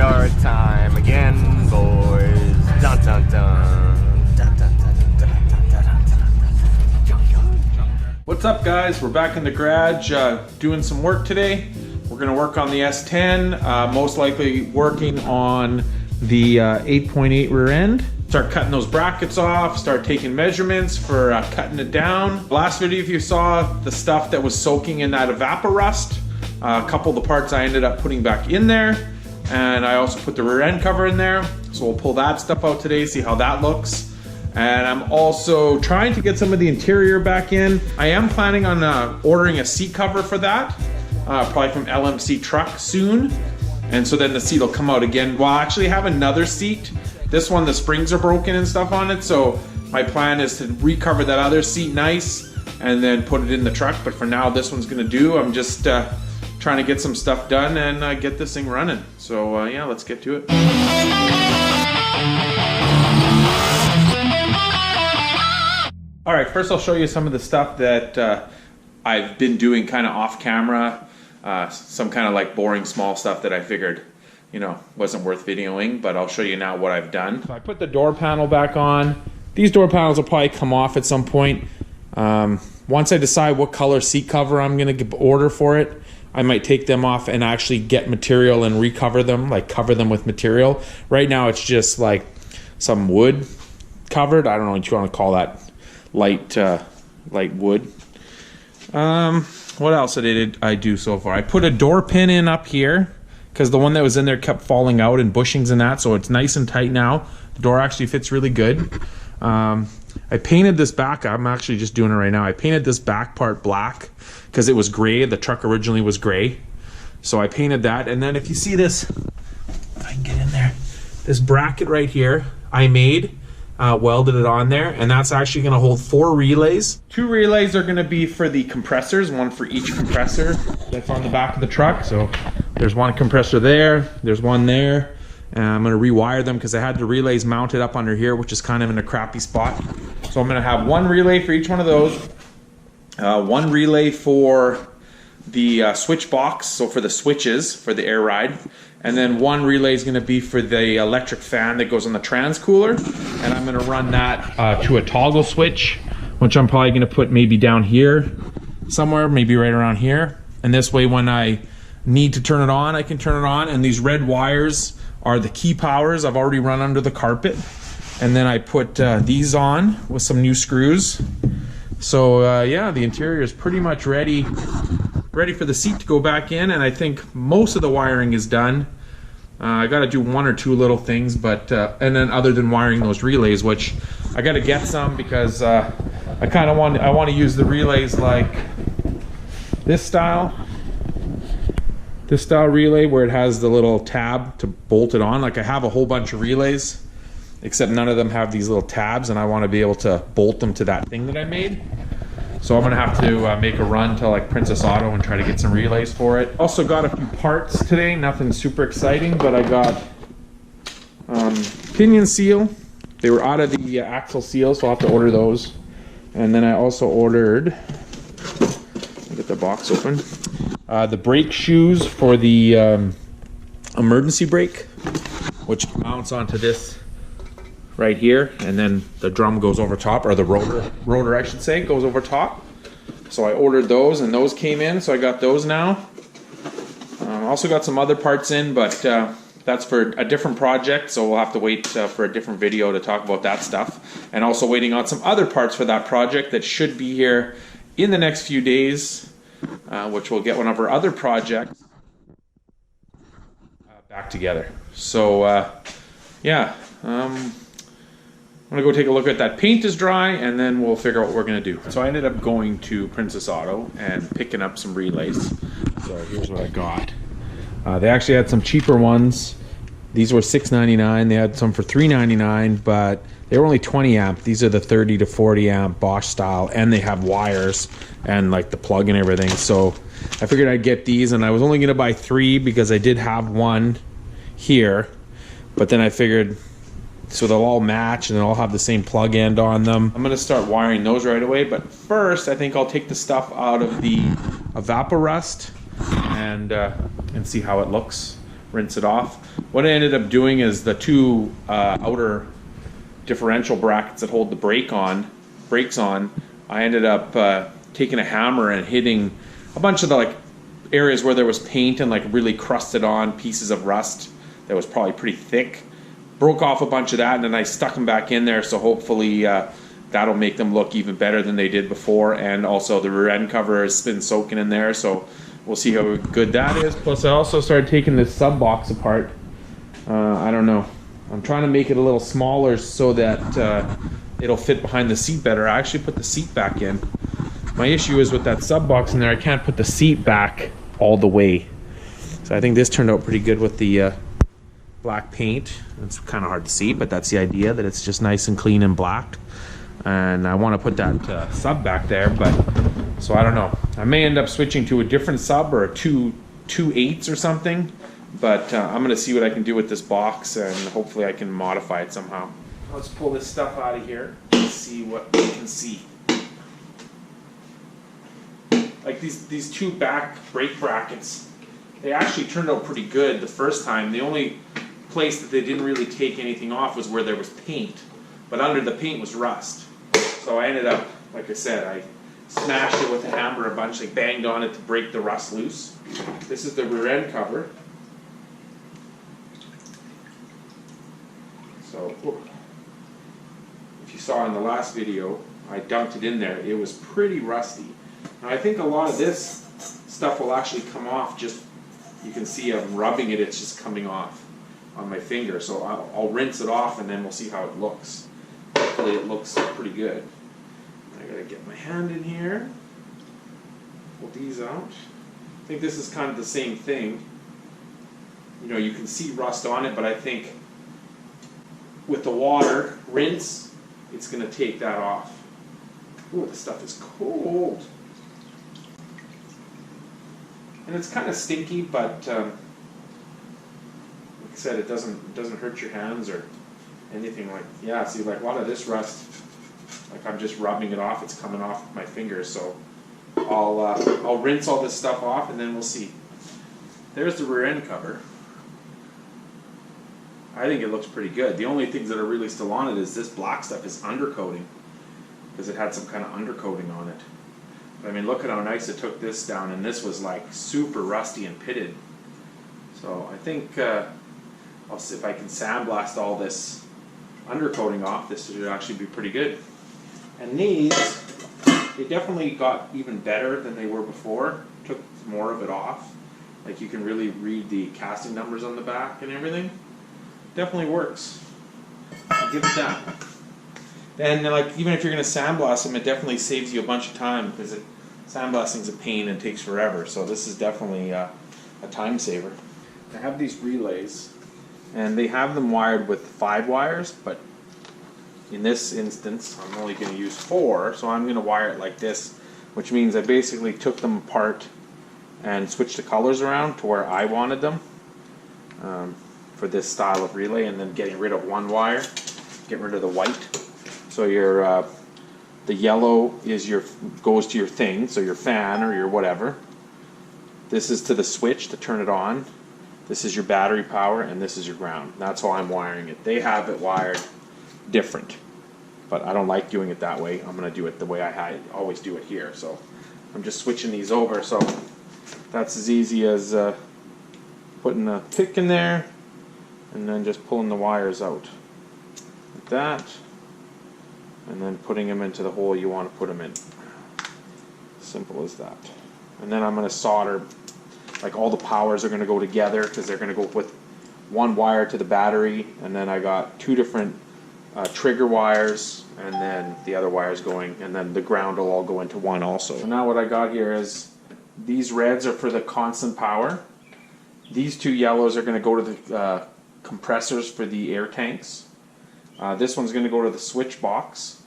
junkyard time again, boys. Dun dun dun. Dun dun dun dun dun dun dun dun. Junkyard. What's up, guys? We're back in the garage doing some work today. We're gonna work on the S10, most likely working on the 8.8 rear end. Start cutting those brackets off, start taking measurements for cutting it down. Last video, if you saw the stuff that was soaking in that evaporust, a couple of the parts I ended up putting back in there, and I also put the rear end cover in there. So we'll pull that stuff out today, see how that looks. And I'm also trying to get some of the interior back in. I am planning on ordering a seat cover for that, probably from LMC Truck soon. And so then the seat will come out again. Well, I actually have another seat. This one, the springs are broken and stuff on it. So my plan is to recover that other seat nice and then put it in the truck. But for now, this one's gonna do. I'm just trying to get some stuff done and get this thing running. So yeah, let's get to it. All right, first I'll show you some of the stuff that I've been doing kind of off camera. Some kind of like boring small stuff that I figured, you know, wasn't worth videoing, but I'll show you now what I've done. So I put the door panel back on. These door panels will probably come off at some point. Once I decide what color seat cover I'm gonna order for it, I might take them off and actually get material and recover them, like cover them with material. Right now it's just like some wood covered. I don't know what you want to call that, light wood. What else did I do so far? I put a door pin in up here because the one that was in there kept falling out and bushings and that, so it's nice and tight now. The door actually fits really good. I painted this back, I'm actually just doing it right now. I painted this back part black because it was gray. The truck originally was gray. So I painted that, and then if you see this, if I can get in there, this bracket right here, I made, welded it on there, and that's actually gonna hold 4 relays. 2 relays are gonna be for the compressors, one for each compressor that's on the back of the truck. So there's one compressor there, there's one there. And I'm gonna rewire them because I had the relays mounted up under here, which is kind of in a crappy spot. So I'm gonna have 1 relay for each one of those. 1 relay for the switch box, so for the switches for the air ride. And then 1 relay is gonna be for the electric fan that goes on the trans cooler. And I'm gonna run that to a toggle switch, which I'm probably gonna put maybe down here somewhere, maybe right around here. And this way when I need to turn it on, I can turn it on. And these red wires are the key powers I've already run under the carpet. And then I put these on with some new screws. So yeah, the interior is pretty much ready for the seat to go back in, and I think most of the wiring is done. I gotta do 1 or 2 little things, but and then other than wiring those relays, which I gotta get some because I want to use the relays like this style relay where it has the little tab to bolt it on. Like I have a whole bunch of relays, except none of them have these little tabs, and I want to be able to bolt them to that thing that I made. So I'm gonna have to make a run to like Princess Auto and try to get some relays for it. Also got a few parts today, nothing super exciting, but I got pinion seal. They were out of the axle seal, so I'll have to order those. And then I also ordered, I'll get the box open, the brake shoes for the emergency brake, which mounts onto this right here, and then the drum goes over top, or the rotor I should say, goes over top. So I ordered those, and those came in, so I got those now. Also got some other parts in, but that's for a different project, so we'll have to wait for a different video to talk about that stuff. And also waiting on some other parts for that project that should be here in the next few days, which will get one of our other projects back together. So yeah, I'm gonna go take a look at that paint is dry, and then we'll figure out what we're gonna do. So I ended up going to Princess Auto and picking up some relays. So here's what I got. They actually had some cheaper ones. These were $6.99. They had some for $3.99, but they were only 20 amp. These are the 30 to 40 amp Bosch style, and they have wires and like the plug and everything. So I figured I'd get these, and I was only gonna buy 3 because I did have one here, but then I figured, so they'll all match and they'll all have the same plug end on them. I'm gonna start wiring those right away, but first I think I'll take the stuff out of the evaporust and see how it looks. rinse it off. What I ended up doing is the two outer differential brackets that hold the brakes on, I ended up taking a hammer and hitting a bunch of the like areas where there was paint and like really crusted on pieces of rust that was probably pretty thick. Broke off a bunch of that, and then I stuck them back in there, so hopefully that'll make them look even better than they did before. And also the rear end cover has been soaking in there, so we'll see how good that is. Plus I also started taking this sub box apart. I don't know, I'm trying to make it a little smaller so that it'll fit behind the seat better. I actually put the seat back in. My issue is with that sub box in there, I can't put the seat back all the way. So I think this turned out pretty good with the black paint. It's kind of hard to see, but that's the idea, that it's just nice and clean and black. And I want to put that sub back there, but so I don't know. I may end up switching to a different sub or a 2.8 or something, but I'm going to see what I can do with this box, and hopefully I can modify it somehow. Let's pull this stuff out of here and see what we can see. Like these two back brake brackets, they actually turned out pretty good the first time. The only place that they didn't really take anything off was where there was paint, but under the paint was rust. So I ended up, like I said, I smashed it with a hammer a bunch, like banged on it to break the rust loose. This is the rear end cover. So if you saw in the last video, I dumped it in there. It was pretty rusty. Now I think a lot of this stuff will actually come off. Just, you can see I'm rubbing it, it's just coming off on my finger. So I'll rinse it off and then we'll see how it looks. Hopefully it looks pretty good. I gotta get my hand in here, pull these out. I think this is kind of the same thing. You know, you can see rust on it, but I think with the water rinse, it's gonna take that off. Ooh, this stuff is cold. And it's kind of stinky, but like I said, it doesn't hurt your hands or anything. Like, yeah, see, like a lot of this rust, like I'm just rubbing it off, it's coming off my fingers. So I'll rinse all this stuff off and then we'll see. There's the rear end cover. I think it looks pretty good. The only things that are really still on it is this black stuff is undercoating, because it had some kind of undercoating on it. But I mean, look at how nice it took this down, and this was like super rusty and pitted. So I think I'll see if I can sandblast all this undercoating off. This should actually be pretty good. And these, they definitely got even better than they were before. Took more of it off. Like you can really read the casting numbers on the back and everything. Definitely works. I'll give it that. And like, even if you're going to sandblast them, it definitely saves you a bunch of time, because sandblasting's a pain and takes forever. So this is definitely a time saver. I have these relays, and they have them wired with 5 wires, but in this instance I'm only going to use 4, so I'm going to wire it like this, which means I basically took them apart and switched the colors around to where I wanted them for this style of relay, and then getting rid of 1 wire, getting rid of the white. So your the yellow is goes to your thing, so your fan or your whatever. This is to the switch to turn it on. This is your battery power, and this is your ground. That's how I'm wiring it. They have it wired different, but I don't like doing it that way. I'm going to do it the way I always do it here. So I'm just switching these over. So that's as easy as putting a pick in there and then just pulling the wires out like that, and then putting them into the hole you want to put them in. Simple as that. And then I'm going to solder, like all the powers are going to go together, because they're going to go with 1 wire to the battery, and then I got 2 different trigger wires, and then the other wires going, and then the ground will all go into 1 also. So now what I got here is these reds are for the constant power. These 2 yellows are going to go to the compressors for the air tanks. This one's going to go to the switch box,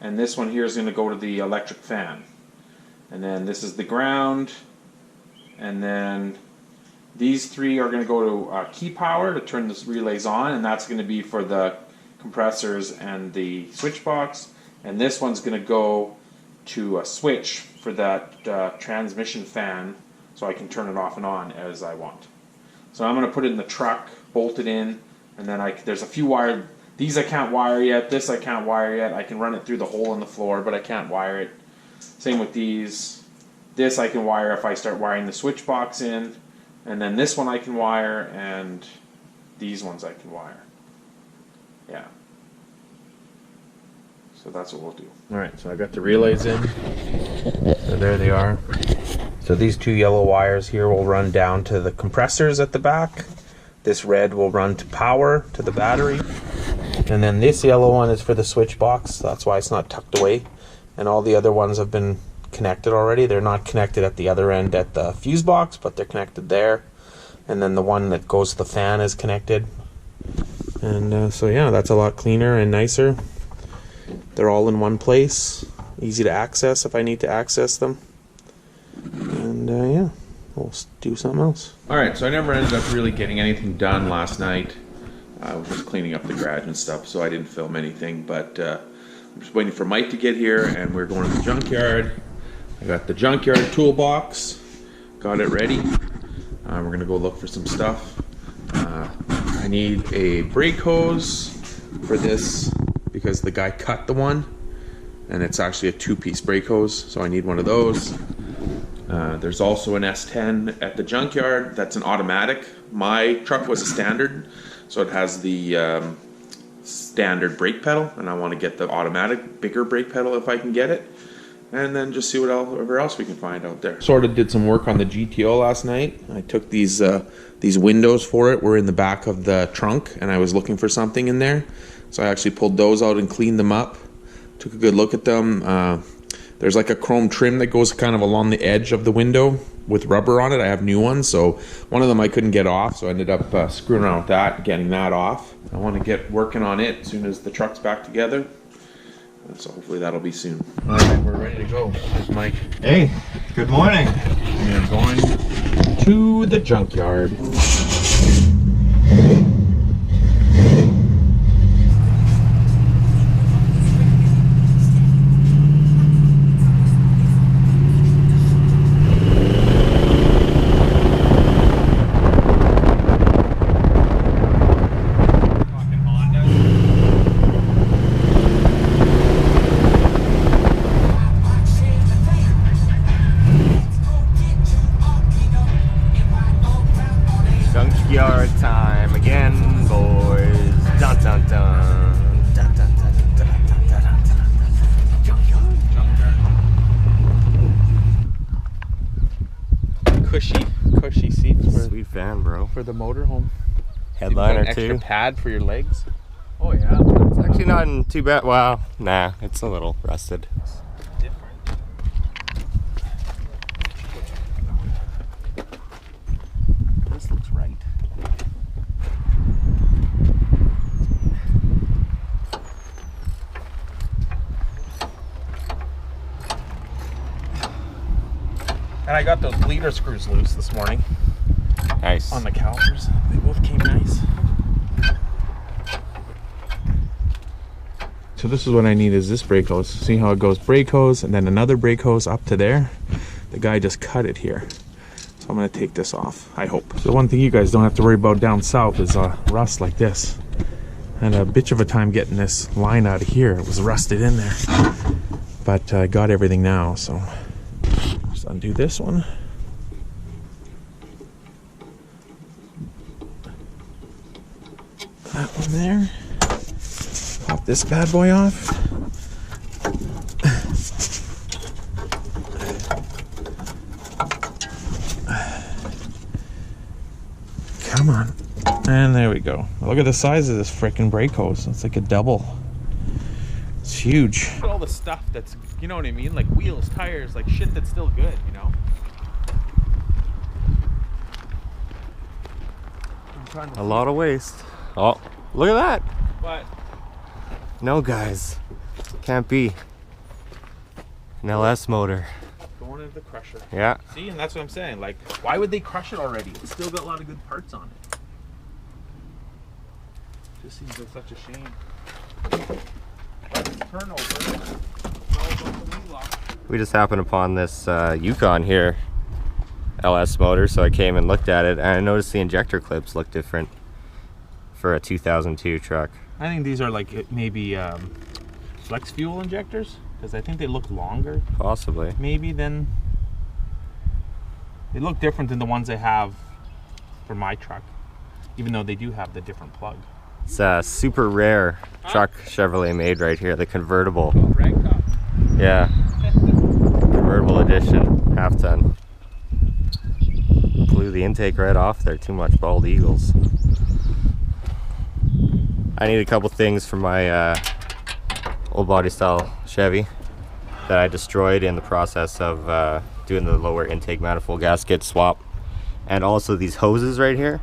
and this one here is going to go to the electric fan. And then this is the ground, and then these 3 are going to go to key power to turn the relays on, and that's going to be for the compressors and the switch box. And this one's going to go to a switch for that transmission fan, so I can turn it off and on as I want. So I'm going to put it in the truck, bolt it in, and then there's a few wire. These I can't wire yet. This I can't wire yet. I can run it through the hole in the floor, but I can't wire it. Same with these. This I can wire if I start wiring the switch box in. And then this one I can wire, and these ones I can wire. Yeah. So that's what we'll do. Alright, so I got the relays in. So there they are. So these two yellow wires here will run down to the compressors at the back. This red will run to power to the battery. And then this yellow one is for the switch box. That's why it's not tucked away. And all the other ones have been connected already. They're not connected at the other end at the fuse box, but they're connected there. And then the one that goes to the fan is connected. And so yeah, that's a lot cleaner and nicer. They're all in one place. Easy to access if I need to access them. And yeah, we'll do something else. Alright, so I never ended up really getting anything done last night. I was just cleaning up the garage and stuff, so I didn't film anything. But I'm just waiting for Mike to get here, and we're going to the junkyard. I got the junkyard toolbox. Got it ready. We're going to go look for some stuff. I need a brake hose for this because the guy cut the one, and it's actually a two-piece brake hose, so I need one of those. There's also an S10 at the junkyard. That's an automatic. My truck was a standard, so it has the standard brake pedal, and I want to get the automatic bigger brake pedal if I can get it, and then just see whatever else we can find out there. Sort of did some work on the GTO last night. I took these windows for it were in the back of the trunk, and I was looking for something in there, so I actually pulled those out and cleaned them up. Took a good look at them. There's like a chrome trim that goes kind of along the edge of the window with rubber on it. I have new ones, so one of them I couldn't get off, so I ended up screwing around with that, getting that off. I want to get working on it as soon as the truck's back together, so hopefully that'll be soon. All right, we're ready to go. Here's Mike. Hey, good morning. We are going to the junkyard. Junkyard time again, boys. Dun dun dun. Dun dun dun dun dun dun dun dun. Junkyard. Cushy seats. Sweet fan, bro. For the motorhome. Headliner An extra too. pad for your legs. Oh yeah. It's actually not in too bad. Well, nah, it's a little rusted. This looks right. And I got those bleeder screws loose this morning Nice. on the calipers. They both came nice. So this is what I need is this brake hose. See how it goes? Brake hose and then another brake hose up to there. The guy just cut it here. So I'm gonna take this off, I hope. So the one thing you guys don't have to worry about down south is rust like this. And a bitch of a time getting this line out of here. It was rusted in there. But I got everything now, so just undo this one. That one there. Pop this bad boy off. Come on. And there we go. Look at the size of this frickin' brake hose. It's like a double. It's huge. Look at all the stuff that's, you know what I mean? Like wheels, tires, like shit that's still good, you know? A lot of waste. Oh, look at that. But No, guys. Can't be. An LS motor. going into the crusher. Yeah. See, and that's what I'm saying. Like, why would they crush it already? It's still got a lot of good parts on it. Just seems like such a shame. But it's turnover. It's all about the wheel lock. We just happened upon this Yukon here LS motor, so I came and looked at it, and I noticed the injector clips look different for a 2002 truck. I think these are like maybe flex fuel injectors, because I think they look longer. Possibly. Maybe then they look different than the ones I have for my truck, even though they do have the different plug. It's a super rare truck Chevrolet made right here, the convertible. Rag top. Yeah. Convertible edition, half ton. Blew the intake right off there, too much bald eagles. I need a couple things for my old body style Chevy that I destroyed in the process of doing the lower intake manifold gasket swap. And also these hoses right here.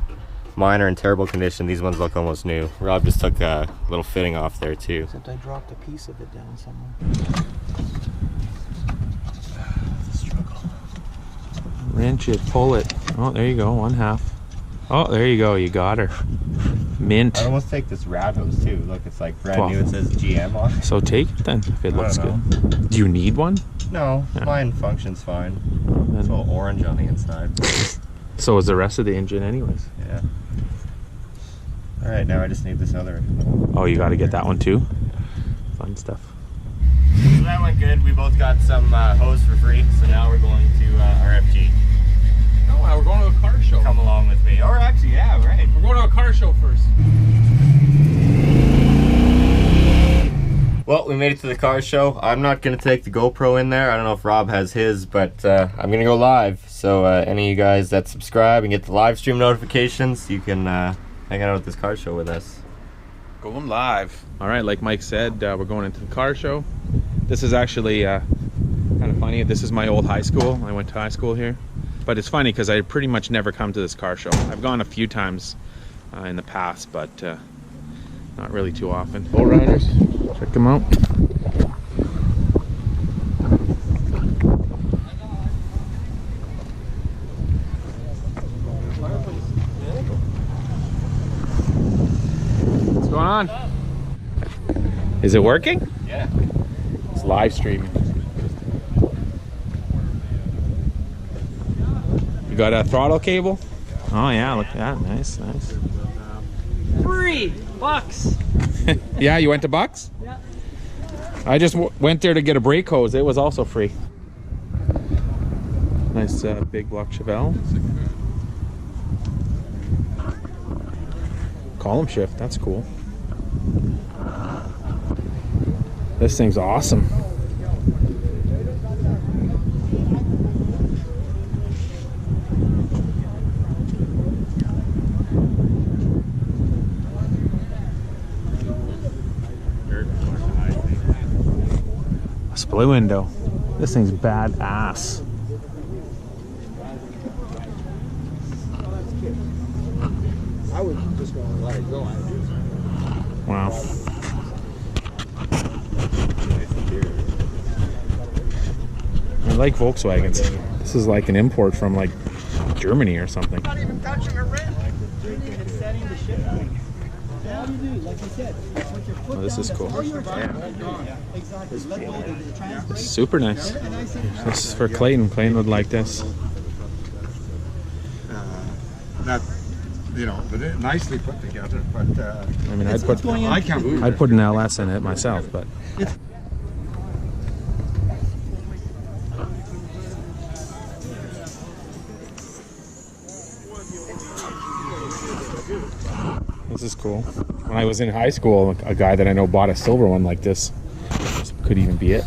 Mine are in terrible condition. These ones look almost new. Rob just took a little fitting off there too. Except I dropped a piece of it down somewhere. It's a struggle. Wrench it, pull it. Oh, there you go, one half. Oh, there you go, you got her. Mint. I almost take this rat hose too. Look, it's like brand new. It says GM on it. So take it then, if it looks good. Do you need one? No, mine functions fine. It's a little orange on the inside. So is the rest of the engine anyways. Yeah. Alright, now I just need this other. Oh, you got to get that one too? Fun stuff. So that went good. We both got some hose for free, so now we're going to RFG. No, we're going to a car show. Come along with me. Or actually, yeah, right. We're going to a car show first. Well, we made it to the car show. I'm not going to take the GoPro in there. I don't know if Rob has his, but I'm going to go live. So any of you guys that subscribe and get the live stream notifications, you can hang out at this car show with us. Going live. All right, like Mike said, we're going into the car show. This is actually kind of funny. This is my old high school. I went to high school here. But it's funny because I pretty much never come to this car show. I've gone a few times in the past, but not really too often. Bull riders, check them out. What's going on? Is it working? Yeah. It's live streaming. You got a throttle cable? Oh yeah, look at that. Nice, nice. $3. Yeah, you went to Bucks? Yeah. I just went there to get a brake hose. It was also free. Nice big block Chevelle. Column shift, that's cool. This thing's awesome. Split window. This thing's badass. I was just going to let it go. Wow. I like Volkswagens. This is like an import from like Germany or something. Not even touching a rim. Setting the ship. All you do, like you said, put your foot Oh, this is cool. exactly. Let go of the transfer. This is super nice. This is for Clayton. Clayton would like this. Not, you know, but nicely put together. But I mean, I can't move. I'd put an LS in it myself, but this is cool. When I was in high school, a guy that I know bought a silver one like this. This could even be it.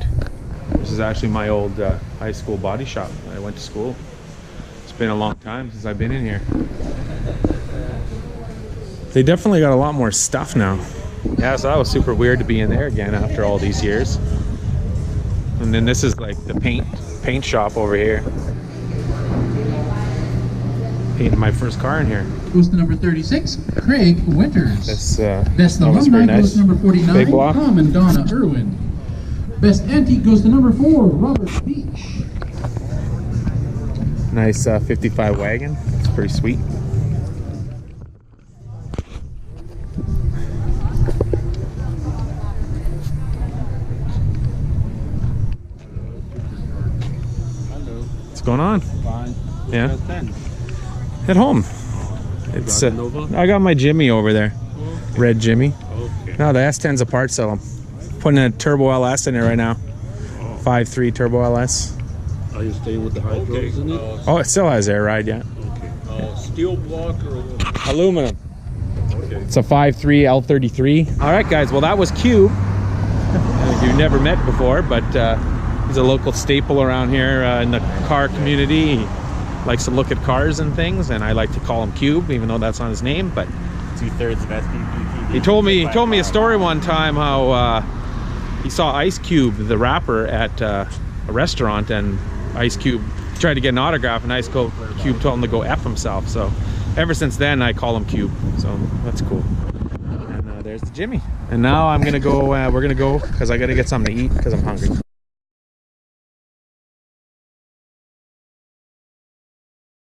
This is actually my old high school body shop. I went to school. It's been a long time since I've been in here. They definitely got a lot more stuff now. Yeah, so that was super weird to be in there again after all these years. And then this is like the paint shop over here. Painted my first car in here. Goes to number 36, Craig Winters. This Best that was alumni very goes nice. to number 49, Big block. Tom and Donna Irwin. Best antique goes to number 4, Robert Beach. Nice 55 wagon. It's pretty sweet. What's going on? Fine. Yeah. S10. At home. It's got a Nova? I got my Jimmy over there. Okay. Red Jimmy. Okay. No, the S10's a part sell. I'm putting a Turbo LS in it right now. 5.3 Turbo LS. Are you staying with the hydros in it? Oh, it still has air ride, yeah. Okay. Steel block or what? Aluminum. Okay. It's a 5.3 L33. All right, guys. Well, that was Cube. You've never met before, but he's a local staple around here in the car community. He likes to look at cars and things, and I like to call him Cube, even though that's not his name. But 2/3 of SPPTV. he told me a story one time how he saw Ice Cube, the rapper, at a restaurant, and Ice Cube tried to get an autograph, and Ice Cube told him to go F himself. So ever since then, I call him Cube. So that's cool. And there's the Jimmy. And now I'm gonna go. We're gonna go because I gotta get something to eat because I'm hungry.